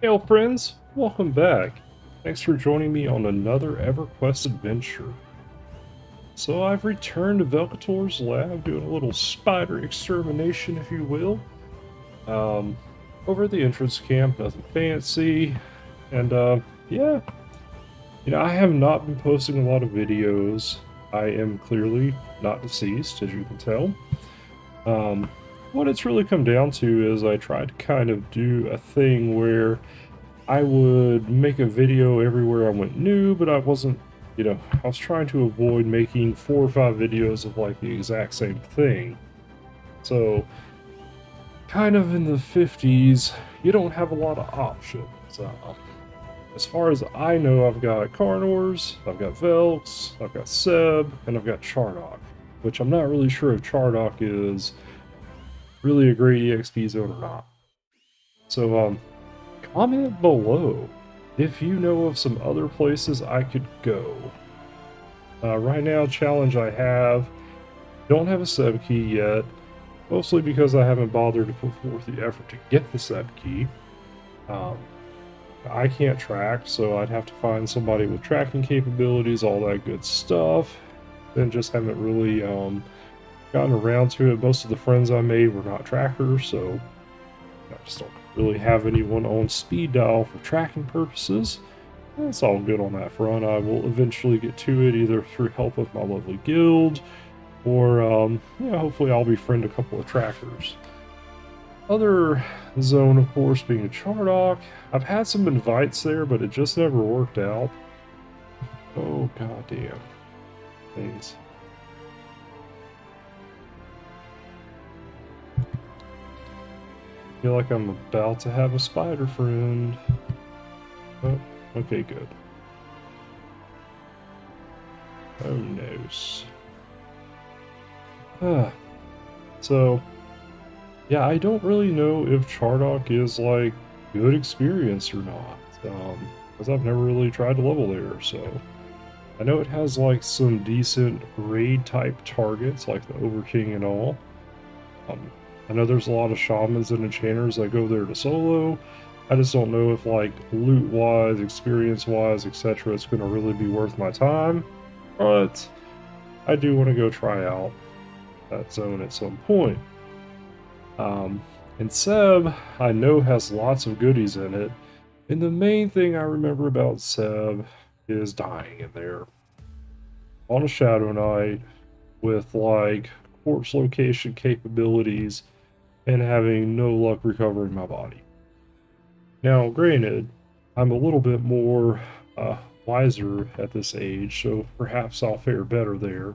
Hail friends, welcome back. Thanks for joining me on another EverQuest adventure. So I've returned to Velketor's lab, doing a little spider extermination, if you will. Over at the entrance camp, nothing fancy. And yeah, I have not been posting a lot of videos. I am clearly not deceased, as you can tell. Um, what it's really come down to is I tried to kind of do a thing where I would make a video everywhere I went new, but I wasn't, I was trying to avoid making 4 or 5 videos of like the exact same thing. So, kind of in the 50s, you don't have a lot of options. As far as I know, I've got Carnors, I've got Velks, I've got Seb, and I've got Chardock, which I'm not really sure if Chardock is really a great EXP zone or not. So, comment below if you know of some other places I could go. Right now, challenge I don't have a sub key yet, mostly because I haven't bothered to put forth the effort to get the sub key. I can't track, so I'd have to find somebody with tracking capabilities, all that good stuff. Then just haven't really gotten around to it. Most of the friends I made were not trackers, so I just don't really have anyone on speed dial for tracking purposes. That's all good on that front. I will eventually get to it either through help of my lovely guild or hopefully I'll befriend a couple of trackers. Other zone, of course, being Chardock. I've had some invites there, but it just never worked out. Oh, goddamn. Things. I feel like I'm about to have a spider friend. Oh, okay, good. Oh, no. So, yeah, I don't really know if Chardock is, like, good experience or not. Because I've never really tried to level there, so... I know it has, like, some decent raid-type targets, like the Overking and all. I know there's a lot of shamans and enchanters that go there to solo. I just don't know if, like, loot-wise, experience-wise, etc., it's going to really be worth my time. But I do want to go try out that zone at some point. And Seb, I know, has lots of goodies in it. And the main thing I remember about Seb is dying in there. On a Shadow Knight with, like, corpse location capabilities and having no luck recovering my body. Now, granted, I'm a little bit more wiser at this age, so perhaps I'll fare better there.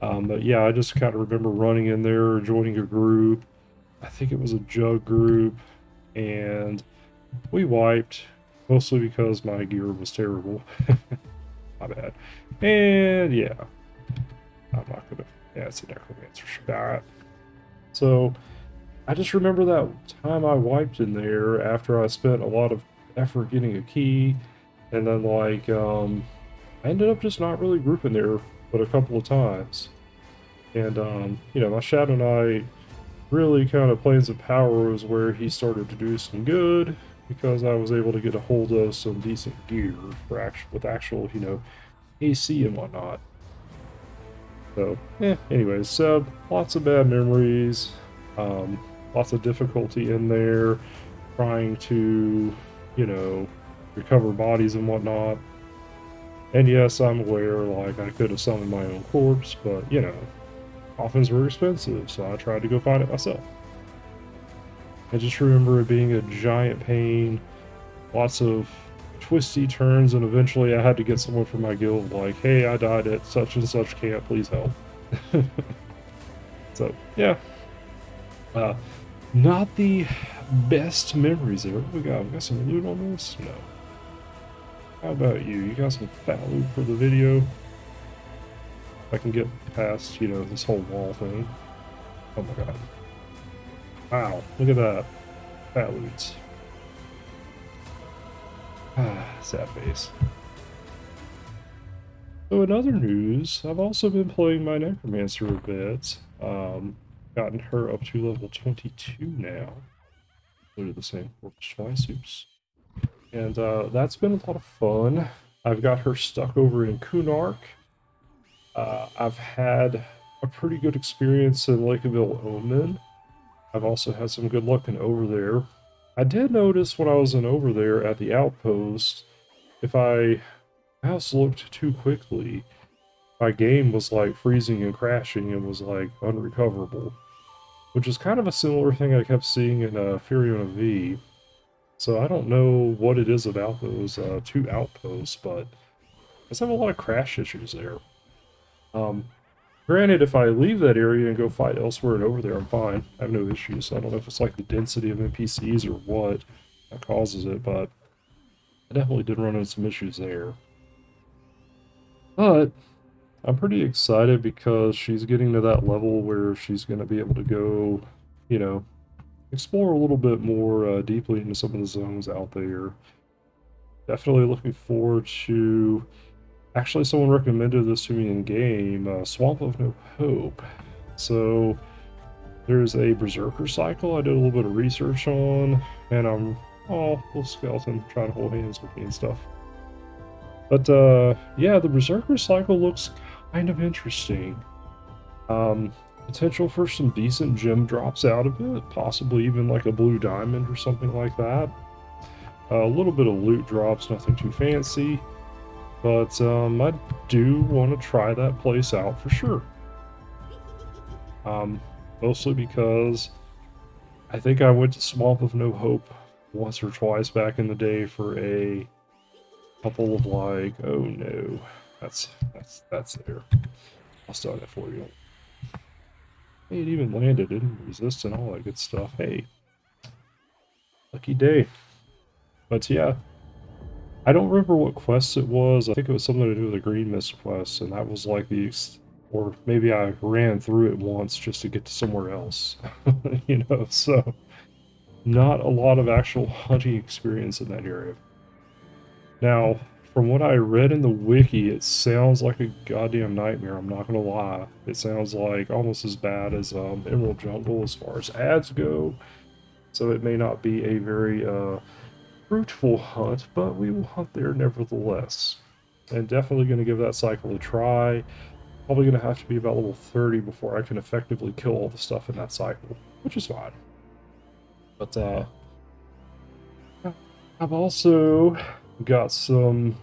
But yeah, I just kind of remember running in there, joining a group. I think it was a jug group, and we wiped, mostly because my gear was terrible. My bad. And yeah, I'm not gonna. Yeah, it's a necromancer Shabbat. So I just remember that time I wiped in there after I spent a lot of effort getting a key, and then like I ended up just not really grouping there but a couple of times. And my Shadow Knight really kind of plays a power was where he started to do some good because I was able to get a hold of some decent gear for actual AC and whatnot. So anyways, Seb, lots of bad memories, lots of difficulty in there, trying to recover bodies and whatnot. And yes, I'm aware, like, I could have summoned my own corpse, but coffins were expensive, so I tried to go find it myself. I just remember it being a giant pain, lots of twisty turns, and eventually I had to get someone from my guild like, hey, I died at such and such camp, please help. So, yeah. Not the best memories there. What we got? We got some loot on this? No. How about you? You got some fat loot for the video? I can get past, this whole wall thing. Oh my god. Wow, look at that. Fat loots. Sad face. So in other news, I've also been playing my Necromancer a bit. Gotten her up to level 22 now. Go to the same corpse twice, oops. And that's been a lot of fun. I've got her stuck over in Kunark. I've had a pretty good experience in Lakeville Omen. I've also had some good luck in over there. I did notice when I was in over there at the outpost, if I mouse looked too quickly, my game was like freezing and crashing and was like unrecoverable, which is kind of a similar thing I kept seeing in Furiona V. So I don't know what it is about those two outposts, but I just have a lot of crash issues there. Um, Granted, if I leave that area and go fight elsewhere and over there, I'm fine. I have no issues. I don't know if it's like the density of NPCs or what that causes it, but I definitely did run into some issues there. But I'm pretty excited because she's getting to that level where she's going to be able to go, you know, explore a little bit more deeply into some of the zones out there. Definitely looking forward to. Actually, someone recommended this to me in game, Swamp of No Hope. So there's a Berserker cycle I did a little bit of research on, and I'm little skeleton trying to hold hands with me and stuff. But yeah, the Berserker cycle looks kind of interesting. Potential for some decent gem drops out of it, possibly even like a blue diamond or something like that. A little bit of loot drops, nothing too fancy. But I do want to try that place out for sure. Mostly because I think I went to Swamp of No Hope once or twice back in the day for a couple of like, oh no, that's there. I'll start it for you. Hey, it even landed, didn't resist and all that good stuff. Hey, lucky day. But yeah, I don't remember what quest it was. I think it was something to do with the Green Mist quest, and that was like or maybe I ran through it once just to get to somewhere else. You know, so not a lot of actual hunting experience in that area. Now, from what I read in the wiki, it sounds like a goddamn nightmare, I'm not gonna lie. It sounds like almost as bad as Emerald Jungle as far as ads go, so it may not be a very fruitful hunt, but we will hunt there nevertheless. And definitely going to give that cycle a try. Probably going to have to be about level 30 before I can effectively kill all the stuff in that cycle, which is fine. But I've also got some...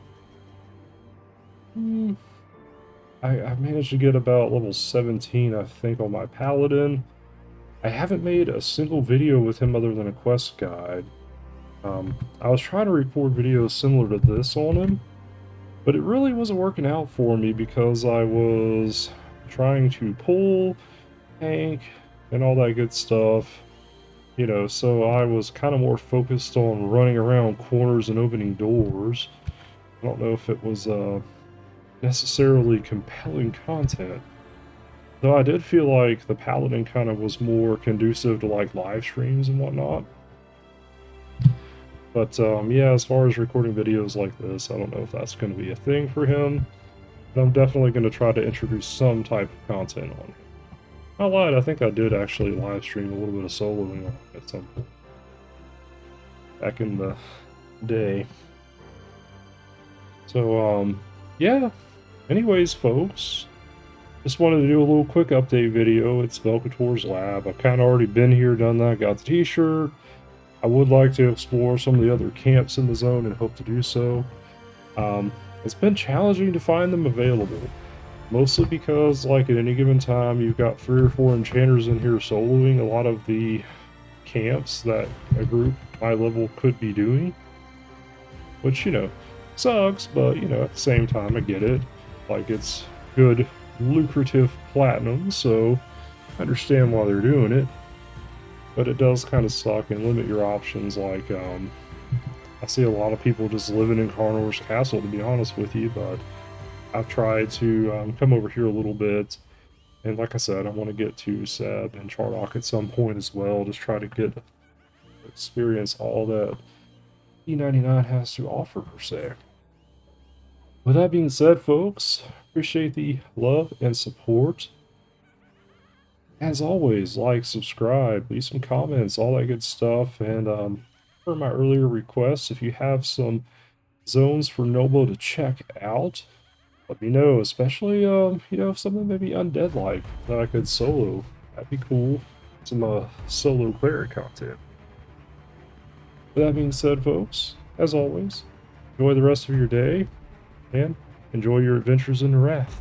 I managed to get about level 17, I think, on my paladin. I haven't made a single video with him other than a quest guide. I was trying to record videos similar to this on him, but it really wasn't working out for me because I was trying to pull, tank, and all that good stuff. You know, so I was kind of more focused on running around corners and opening doors. I don't know if it was necessarily compelling content. Though I did feel like the Paladin kind of was more conducive to like live streams and whatnot. But yeah, as far as recording videos like this, I don't know if that's going to be a thing for him. But I'm definitely going to try to introduce some type of content on it. I lied, I think I did actually live stream a little bit of soloing on it at some point. Back in the day. So, yeah. Anyways, folks. Just wanted to do a little quick update video. It's Velketor's Lab. I've kind of already been here, done that, got the t-shirt. I would like to explore some of the other camps in the zone and hope to do so. It's been challenging to find them available. Mostly because, like, at any given time, you've got 3 or 4 enchanters in here soloing a lot of the camps that a group my level could be doing. Which, you know, sucks, but, you know, at the same time, I get it. Like, it's good, lucrative platinum, so I understand why they're doing it. But it does kind of suck and limit your options. Like, I see a lot of people just living in Carnor's Castle, to be honest with you, but I've tried to come over here a little bit, and like I said, I want to get to Seb and Chardock at some point as well, just try to get experience all that P99 has to offer, per se. With that being said, folks, appreciate the love and support. As always, like, subscribe, leave some comments, all that good stuff, and for my earlier requests, if you have some zones for Nulbo to check out, let me know, especially, something maybe undead-like that I could solo. That'd be cool. Some, solo cleric content. With that being said, folks, as always, enjoy the rest of your day, and enjoy your adventures in Norrath.